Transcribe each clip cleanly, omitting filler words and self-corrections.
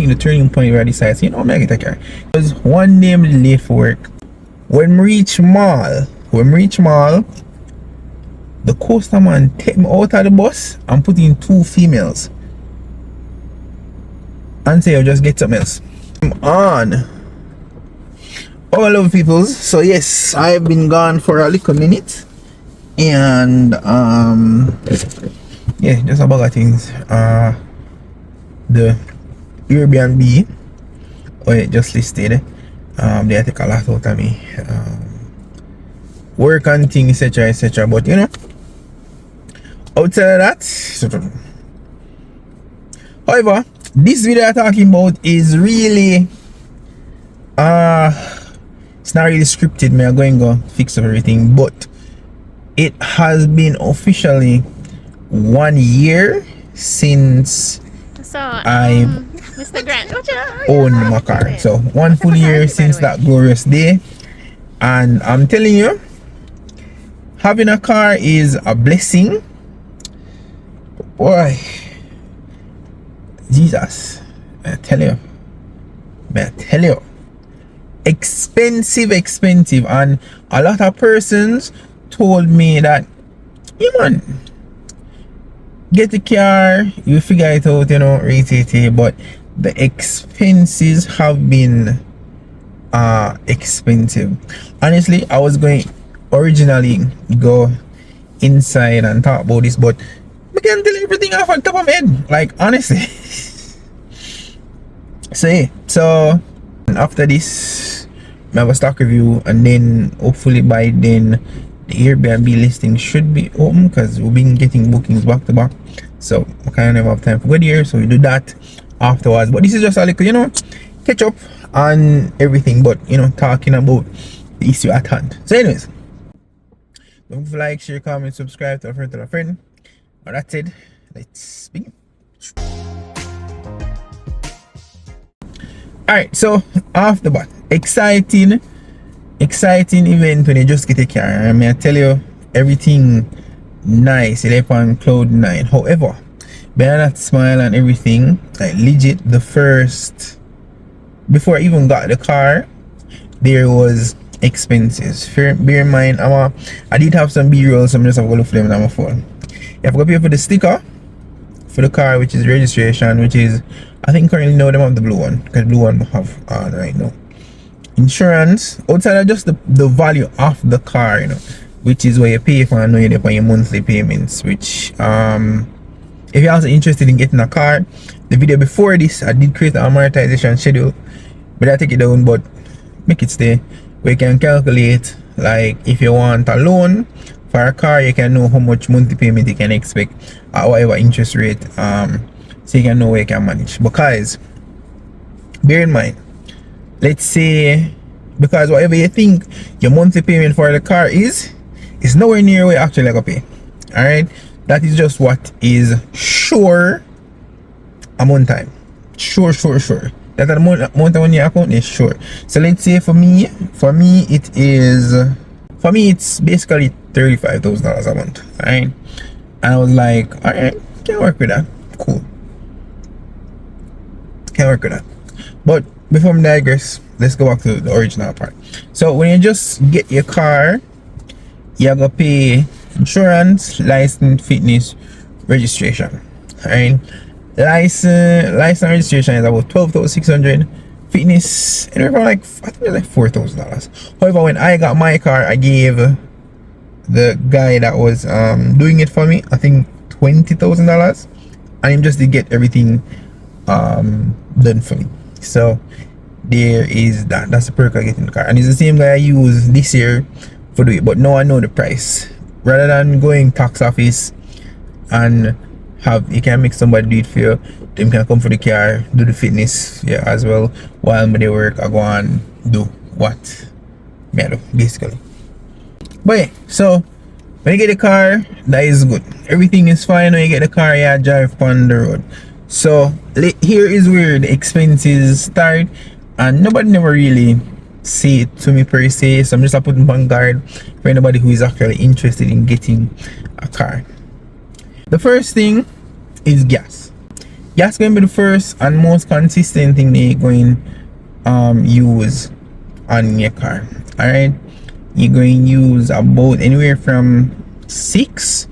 think the turning point where I decided, you know, I'm gonna get a car. It was one day I'm late for work. When we reach mall, the coaster man take me out of the bus and put in 2 females and say I'll just get something else. I'm on. Oh, hello peoples. So yes, I've been gone for a little minute, and yeah, just a bag of things. The Airbnb, it just listed, they take a lot out of me, work and things, etc, but you know, outside of that, however, this video I'm talking about is really it's not really scripted. I'm going to fix up everything, but it has been officially 1 year since I Mr. Grant, owned my car. So 1 full year since that glorious day, and I'm telling you, having a car is a blessing. Boy, Jesus, I tell you, expensive, and a lot of persons told me that, yeah man, get the car, you figure it out, you know, rate it, but the expenses have been expensive. Honestly, I was going originally go inside and talk about this, but I can't tell everything off on top of my head, like honestly. So yeah, so after this I have a stock review, and then hopefully by then the Airbnb listing should be open, because we've been getting bookings back to back, so I kind of never have time for go there, so we do that afterwards. But this is just a little, you know, catch up on everything, but you know, talking about the issue at hand. So anyways, don't forget to like, share, comment, subscribe to a friend. All that said, let's begin. Alright, so off the bat, exciting event when you just get a car. I mean, I tell you, everything nice, it's on cloud 9. However, behind that smile and everything, like legit, the first, before I even got the car, there was expenses. Bear in mind, I did have some B-rolls, so I'm just have to look for them on my phone. You have to pay for the sticker for the car, which is registration, which is, I think currently now they have the blue one, because blue one have on right now. Insurance, outside of just the value of the car, you know, which is what you pay for, and know you pay your monthly payments, which if you're also interested in getting a car, the video before this I did create an amortization schedule, but I take it down, but make it stay where you can calculate, like if you want a loan for a car, you can know how much monthly payment you can expect at whatever interest rate, so you can know where you can manage. Because bear in mind, let's say, because whatever you think your monthly payment for the car is nowhere near what you actually gonna pay. All right, that is just what is sure amount time. Sure. That amount of money in your account is sure. So let's say for me it's basically $35,000 a month. All right, and I was like, all right, can work with that. Cool. Can work with that. But before I digress, let's go back to the original part. So when you just get your car, you're gonna pay insurance, license, fitness, registration. Alright, license registration is about $12,600. Fitness, and around like, I think it was like $4,000. However, when I got my car, I gave the guy that was doing it for me, I think $20,000, and him just to get everything done for me. So there is that's the perk I get in the car, and it's the same guy I use this year for do it, but now I know the price. Rather than going tax office and you can make somebody do it for you, them can come for the car, do the fitness, yeah, as well. While they work, I go and do what I do, basically. But yeah, so when you get the car, that is good. Everything is fine when you get the car, you drive on the road. So here is where the expenses start, and nobody never really say it to me per se, so I'm just putting on guard for anybody who is actually interested in getting a car. The first thing is gas. Gas going to be the first and most consistent thing they going use on your car. Alright, you're going to use about anywhere from 6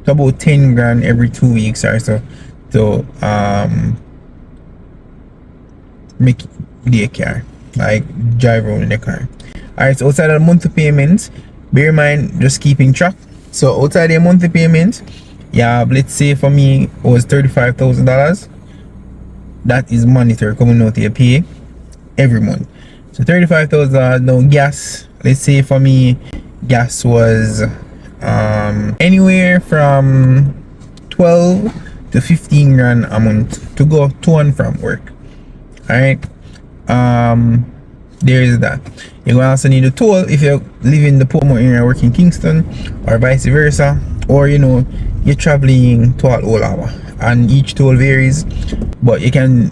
to about 10 grand every 2 weeks or so to make the car, like drive around in the car. Alright, so outside of the monthly payments, bear in mind just keeping track. So outside the monthly payment, yeah, let's say for me it was $35,000. That is monetary coming out to your pay every month. So $35,000. Now gas, let's say for me gas was anywhere from 12 to 15 grand a month to go to and from work. Alright, there is that. You're gonna also need a toll if you live in the Portmore area, work in Kingston, or vice versa, or you know you're traveling to all hour, and each toll varies. But you can,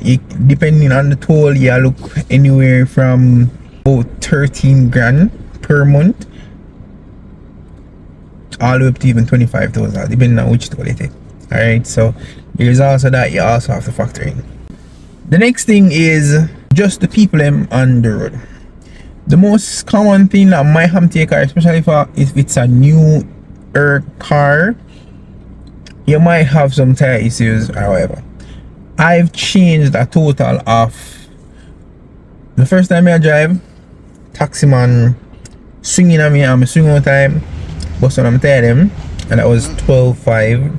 depending on the toll, you look anywhere from about 13 grand per month all the way up to even 25,000, depending on which toll you take. Alright, so there's also that you also have to factor in. The next thing is just the people on the road. The most common thing that might happen to a car, especially if it's a new car, you might have some tire issues or whatever. I've changed a total of, the first time I drive, taxi man swinging at me, I'm swinging all the time, but when I'm tired them, and that was 12.5.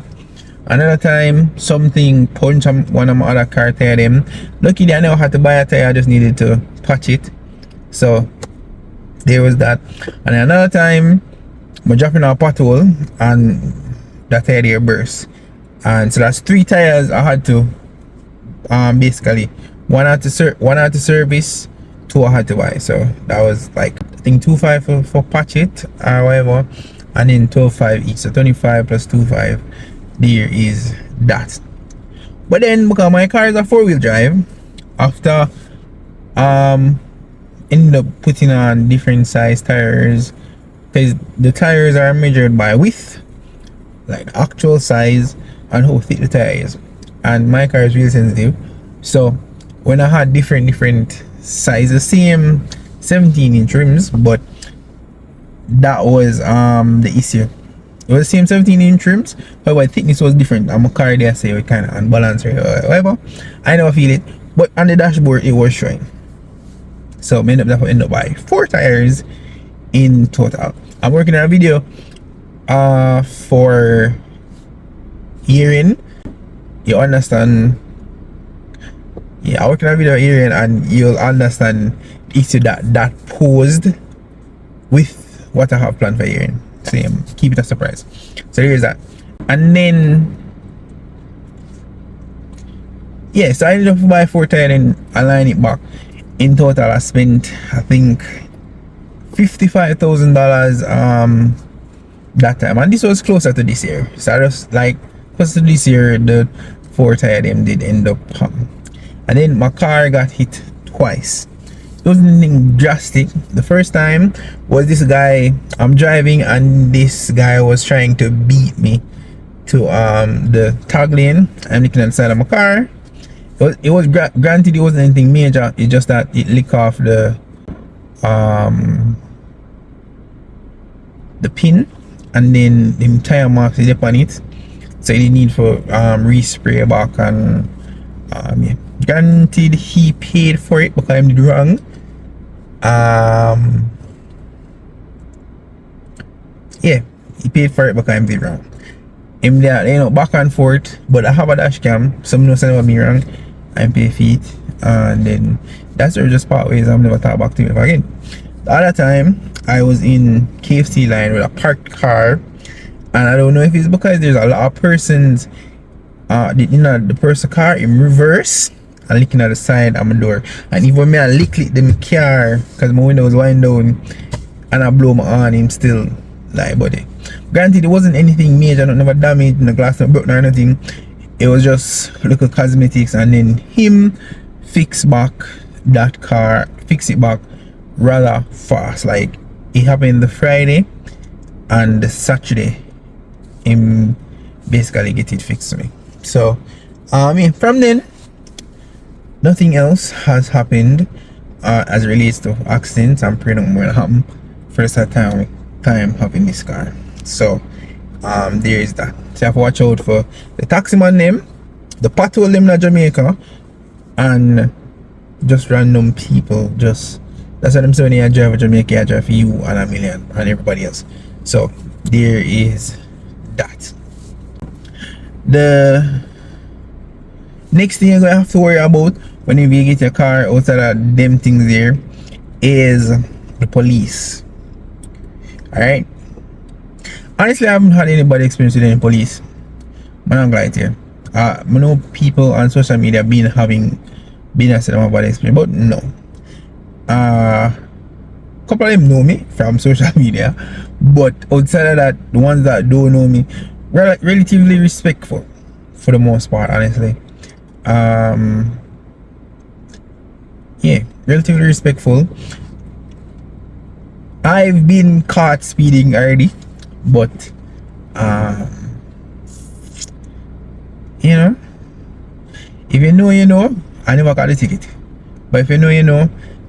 Another time, something punched one of my other car tire them. Luckily I never had to buy a tire, I just needed to patch it. So there was that. And another time, I'm dropping a pothole and that tire there burst. And so that's 3 tires I had to basically one had to service, 2 I had to buy. So that was like I think 2.5 for patch it or whatever, and then 12.5 each. So 25 plus 2.5. There is that. But then because my car is a 4-wheel drive, after ended up putting on different size tires, because the tires are measured by width, like the actual size and how thick the tire is, and my car is really sensitive. So when I had different sizes, same 17-inch rims, but that was the issue. It was the same 17-inch rims, however thickness was different. I'm a car there, say it kind of unbalanced or whatever. I never feel it, but on the dashboard it was showing. So I ended up buying 4 tires in total. I'm working on a video for hearing. You understand? Yeah, I'm working on a video hearing, and you'll understand the issue that posed with what I have planned for hearing. So keep it a surprise. So here's that. And then yeah, so I ended up buying 4 tires and align it back. In total I spent I think $55,000 that time, and this was closer to this year. So I just like closer to this year the 4 tire them did end up and then my car got hit twice. It wasn't anything drastic. The first time was this guy, I'm driving and this guy was trying to beat me to the tag lane. I'm looking at the side of my car. It was granted it wasn't anything major, it's just that it licked off the pin, and then the tire marks is up on it, so you need for respray back. And yeah, granted he paid for it because I did wrong. Yeah, he paid for it because I did wrong. Him there, you know, back and forth, but I have a dash cam, some know something about me wrong, I pay feet, and then that's where just part ways. I'm never talk back to him again. The other time I was in KFC line with a parked car, and I don't know if it's because there's a lot of persons the person car in reverse and looking at the side of my door, and even me I lick them car because my window was wind down, and I blow my horn, him still like body. Granted it wasn't anything major, not never damaged, the glass not broke or anything. It was just little cosmetics, and then him fix back that car, fix it back rather fast. Like it happened the Friday, and the Saturday him basically get it fixed to me. So Yeah, from then nothing else has happened as it relates to accidents. I'm pretty more will happen first time having this car. So there is that. So you have to watch out for the taxi man name, the pothole them in Jamaica, and just random people. Just that's what I'm saying. I drive a Jamaica, I drive for you and a million and everybody else. So there is that. The next thing you're gonna have to worry about whenever you get your car outside of them things there is the police. Alright. Honestly, I haven't had anybody experience with any police. I'm not gonna lie to you. I know people on social media been asking them about experience, but no. Couple of them know me from social media, but outside of that, the ones that don't know me, relatively respectful for the most part, honestly. Yeah, relatively respectful. I've been caught speeding already, but you know, if you know, you know. I never got a ticket, but if you know, you know,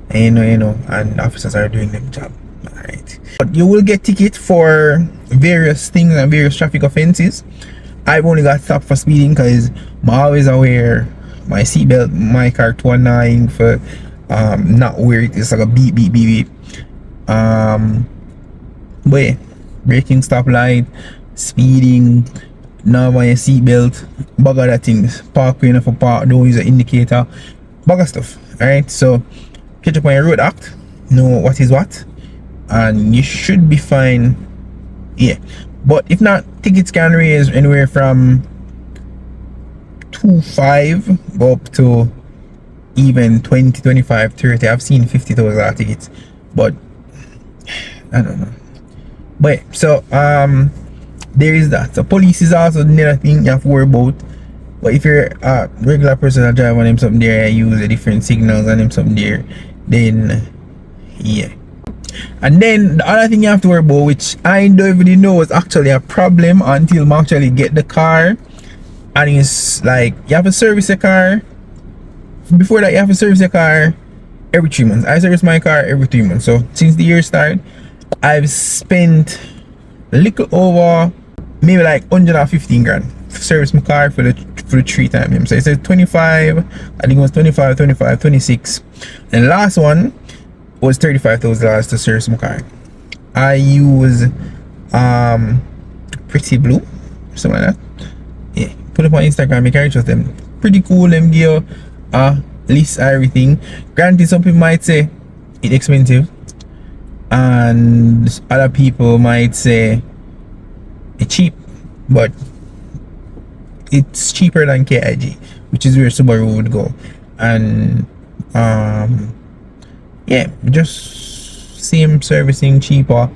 and you know, and officers are doing their job. Alright, but you will get ticket for various things and various traffic offenses. I've only got stopped for speeding because I always wear my seatbelt, my car 219 for not wear it. It's like a beep beep beep beep. But yeah, braking stoplight, speeding, not wearing your seatbelt, bag of that things, park when for park, don't use an indicator, bag of stuff. Alright, so catch up on your road act, know what is what, and you should be fine. Yeah, but if not, tickets can range anywhere from 2.5 go up to even 20, 25, 30. I've seen $50,000 tickets, but I don't know. But yeah, so there is that. So police is also another thing you have to worry about. But if you're a regular person that drive on them something there, you use the different signals on them something there, then yeah. And then the other thing you have to worry about, which I don't even know is actually a problem until I actually get the car, and it's like you have to service your car. Before that, you have to service your car every 3 months. I service my car every 3 months. So since the year started, I've spent a little over maybe like 115 grand to service my car for the 3 times. So it said 25, I think it was 25, 25, 26. And the last one was $35,000 to service my car. I use Pretty Blue, something like that. Yeah, put it on Instagram, you can reach out them. Pretty cool, them give list everything. Granted, some people might say it's expensive, and other people might say it's cheap, but it's cheaper than KIG, which is where Subaru would go. And yeah, just same servicing, cheaper,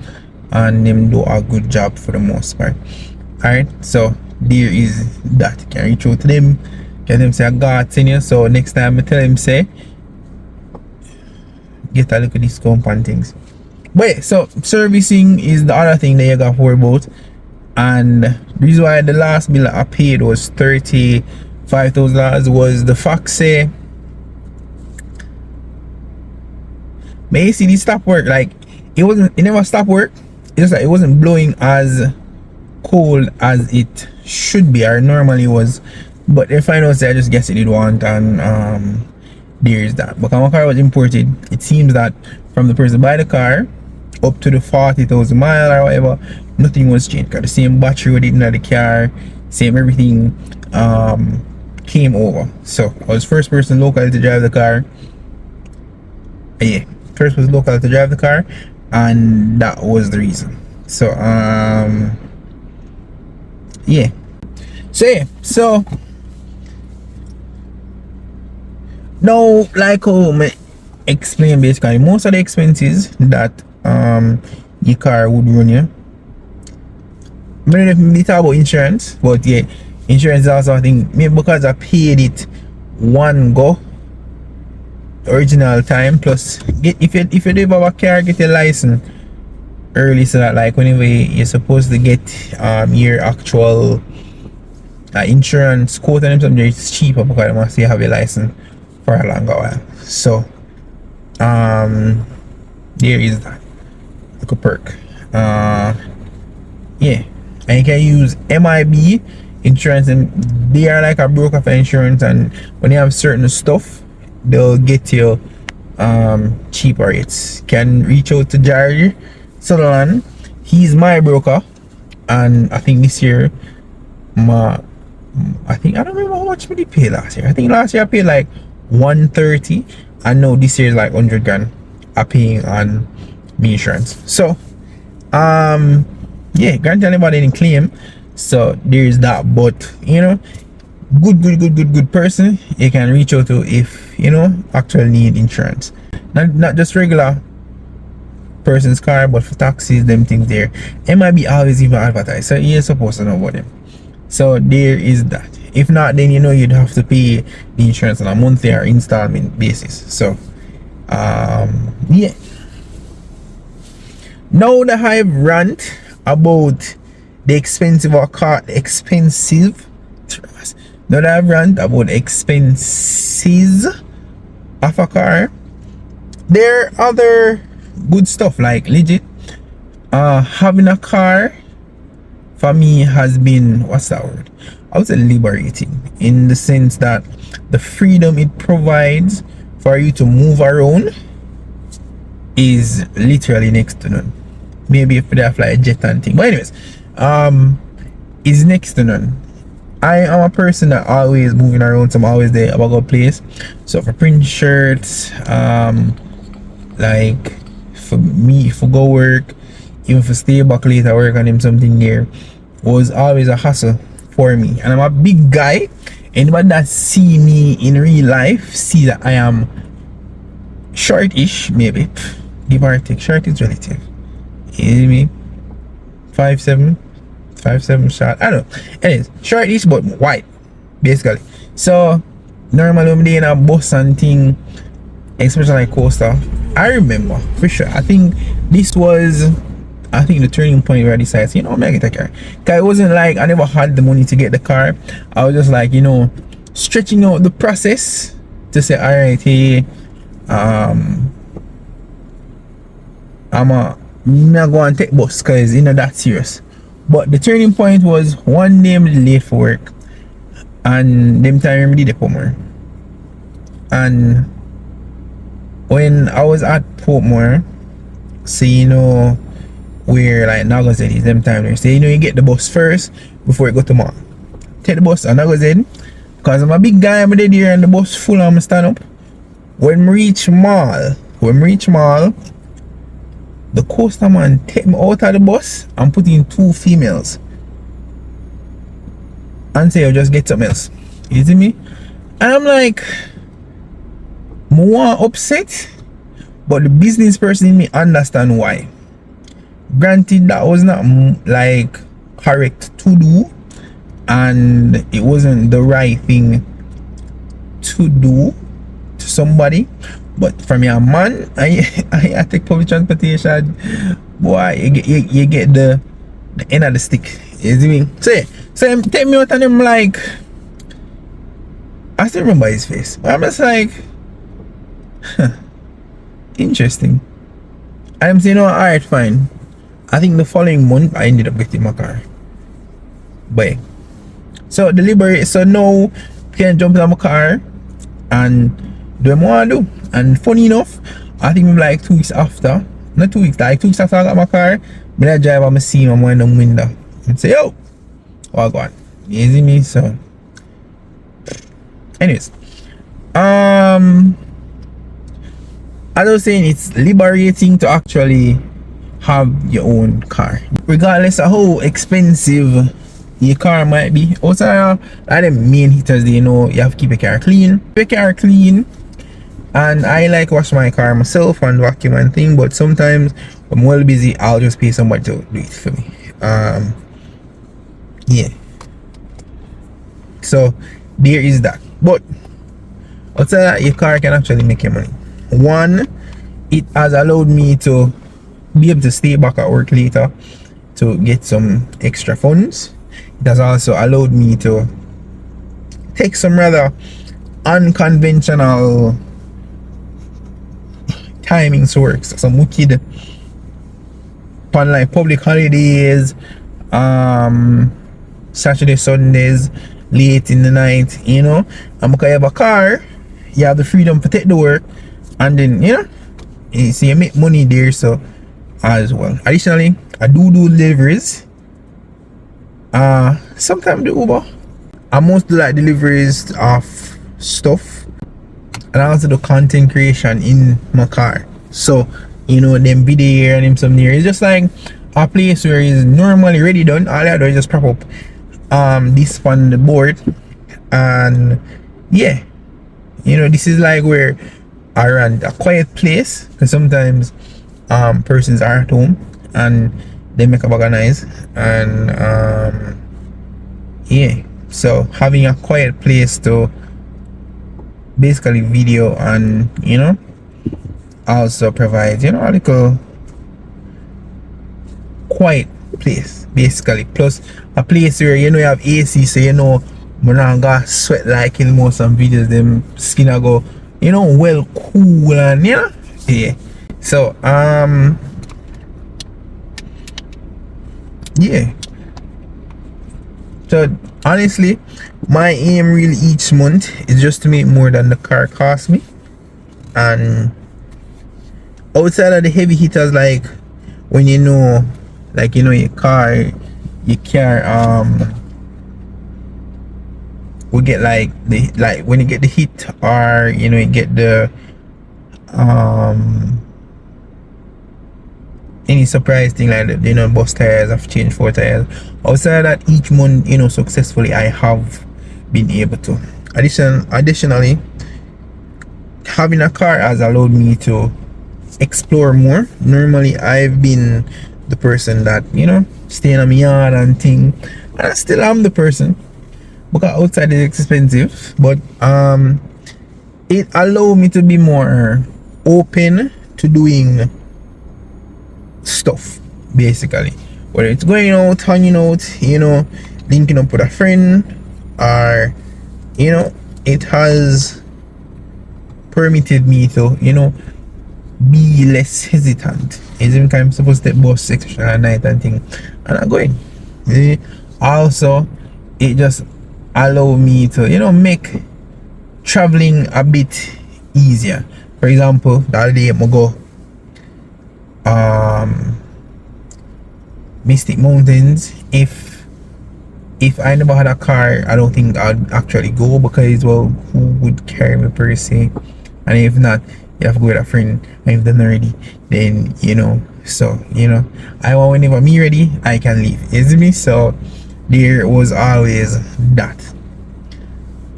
and them do a good job for the most part. Alright, so there is that. You can reach out to them, get them say I got in you. So next time I tell them say get a look at discount and things. But yeah, so servicing is the other thing that you got to worry about. And the reason why the last bill I paid was $35,000 was the fact say, may you see this stop work, like it never stopped work. It's just like it wasn't blowing as cold as it should be or normally was. But if I know, say I just guess it did want, and there's that. But when my car was imported, it seems that from the person buy the car up to the 40,000 mile or whatever, nothing was changed. Got the same battery with it in the car, same everything came over. So I was first person local to drive the car. Yeah, first was local to drive the car, and that was the reason. So yeah. So yeah, so now, like how I explain, basically most of the expenses that your car would run you. I don't know if we talk about insurance, but yeah, insurance is also a thing. Maybe because I paid it one go original time, plus get if you do have a car, get your license early, so that like whenever you're supposed to get your actual insurance quote on them something is cheaper because they must have a license for a longer while. So there is that. Look a perk. Yeah, and you can use MIB insurance, and they are like a broker for insurance, and when you have certain stuff they'll get you cheaper rates. Can reach out to Jerry Sutherland, he's my broker, and I think this year I don't remember how much we paid last year. I think last year I paid like 130, and now this year is like 100 grand I'm paying on me insurance. So yeah, granted anybody didn't claim, so there's that. But you know, good person you can reach out to if you know actually need insurance, not just regular person's car, but for taxis, them things there. It might be always even advertised, so you're supposed to know about them. So there is that. If not, then you know you'd have to pay the insurance on a monthly or installment basis. So yeah, now that I've rant about the expensive car, now that I've rant about expenses of a car, there are other good stuff like legit. Having a car for me has been, what's that word? I would say liberating, in the sense that the freedom it provides for you to move around is literally next to none. Maybe if they have like a jet and thing, but anyways, is next to none. I am a person that always moving around, so I'm always there about a place. So for print shirts, like for me, for go work, even for stay back later work on him something there, was always a hassle for me. And I'm a big guy. Anybody that see me in real life see that I am shortish, maybe. Give or take, short is relative. You know me? 5'7" short. I don't know. Anyways, shortish but white, basically. So normally when they in a bus and thing, especially like coaster, I remember for sure. I think this was the turning point where I decided, you know, I'm gonna get a car. Cause it wasn't like I never had the money to get the car. I was just like, you know, stretching out the process to say, all right, hey, I'm not going to take bus because you know that's serious. But the turning point was one day I'm late for work, and them time I did the Portmore. And when I was at Portmore, so you know where like Nagazed is, them time there. So you know you get the bus first before you go to mall. Take the bus at Nagazed, because I'm a big guy, I'm there and the bus full and I'm stand up. When we reach mall, the coaster man take me out of the bus and put in 2 females and say, "I'll just get something else." You see me? And I'm like, more upset, but the business person in me understand why. Granted, that was not like correct to do, and it wasn't the right thing to do to somebody. But from a man, I take public transportation, boy, you get the end of the stick. You see me? So him take me out and him like, I still remember his face, but I'm just like, interesting. And I'm saying, no, alright, fine. I think the following month I ended up getting my car. But so deliberate, so now you can jump in my car and do what I want to do. And funny enough, I think maybe like 2 weeks after, not 2 weeks, like 2 weeks after I got my car, when I drive, I'm see my in the window and say, "Yo, what God?" You see me? So anyways, as I was saying, it's liberating to actually have your own car, regardless of how expensive your car might be. Also, like the main hitters, you know, you have to keep your car clean. And I like wash my car myself and vacuum and thing, but sometimes I'm well busy, I'll just pay somebody to do it for me. Yeah, so there is that. But outside that, your car can actually make you money. One, it has allowed me to be able to stay back at work later to get some extra funds. It has also allowed me to take some rather unconventional timings to work. So some wicked on like public holidays, Saturday, Sundays, late in the night, you know. And because you have a car, you have the freedom to take the work, and then so you make money there. So as well, additionally, I do deliveries. Sometimes the Uber. I most do like deliveries of stuff, and I also do content creation in my car. So you know, them video here and them some there. It's just like a place where it's normally ready done. All I do is just prop up this on the board, and yeah, you know, this is like where I run a quiet place, because sometimes persons are at home and they make a bag of noise, and yeah, so having a quiet place to basically video and you know also provides you know a little quiet place basically, plus a place where you know you have AC, so you know we're not gonna sweat like in most some videos, them skin a go you know well cool, and you know yeah. So yeah, so honestly my aim really each month is just to make more than the car cost me, and outside of the heavy hitters, like when you know like you know your car will get like the when you get the hit, or you know you get the any surprise thing like that, you know, bust tires, I've changed 4 tires. Outside that, each month you know successfully I have been able to. Additionally, having a car has allowed me to explore more. Normally I've been the person that you know stay in my yard and thing, and I still am the person because outside is expensive, but it allowed me to be more open to doing stuff basically, whether it's going out, hanging out, you know, linking up with a friend, or you know it has permitted me to you know be less hesitant. It's even kind of supposed to take bus section at night and thing, and I'm going. Also, it just allow me to you know make traveling a bit easier. For example, the other day I go Mystic Mountains. If I never had a car, I don't think I'd actually go, because well, who would carry me per se? And if not, you have to go with a friend, and if they're not ready, then you know, so you know, I want whenever me ready I can leave, isn't me? So there was always that.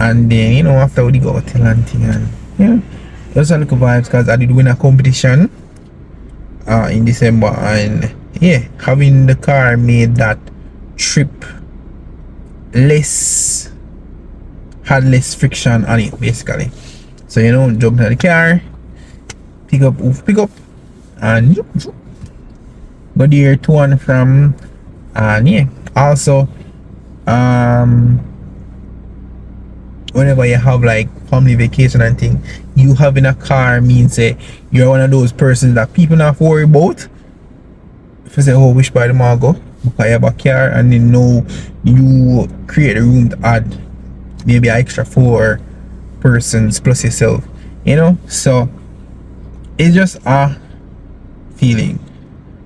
And then you know after we go hotel and thing, and you know those are little vibes, because I did win a competition in December, and yeah, having the car made that trip had less friction on it basically. So you know, jump into the car, pick up, and go there to and from, and yeah. Also, whenever you have like family vacation and thing, you having a car means that you're one of those persons that people not worry about. If you say, oh, which part of the go, because you have a car, and then know you create a room to add maybe an extra 4 persons plus yourself, you know. So it's just a feeling,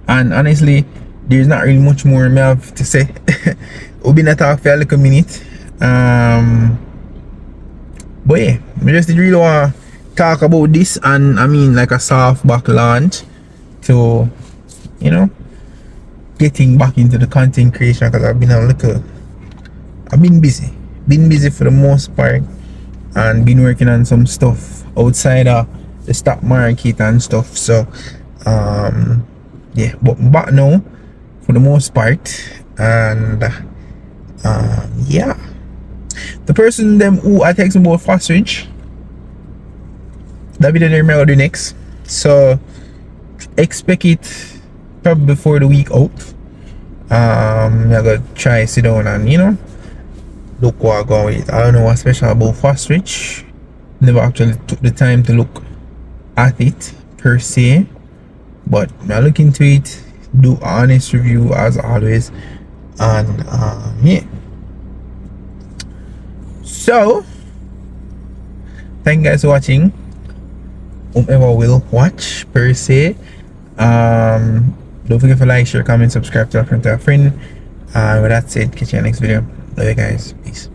and honestly there's not really much more I have to say. We've been a talk for a little minute, but yeah, I just really want to talk about this, and I mean like a soft back launch to you know getting back into the content creation, because I've been busy for the most part, and been working on some stuff outside of the stock market and stuff. So yeah, but back now for the most part, and yeah, the person them who I text about Forex, that video there may do next, so expect it probably before the week out. I'm gonna try sit down and you know look what I go with it. I don't know what's special about Fast Rich. Never actually took the time to look at it per se, but I look into it, do honest review as always, and yeah. So thank you guys for watching. Whoever will watch per se, don't forget to like, share, comment, subscribe, tell a friend, and with that said, catch you in the next video. Love you guys, peace.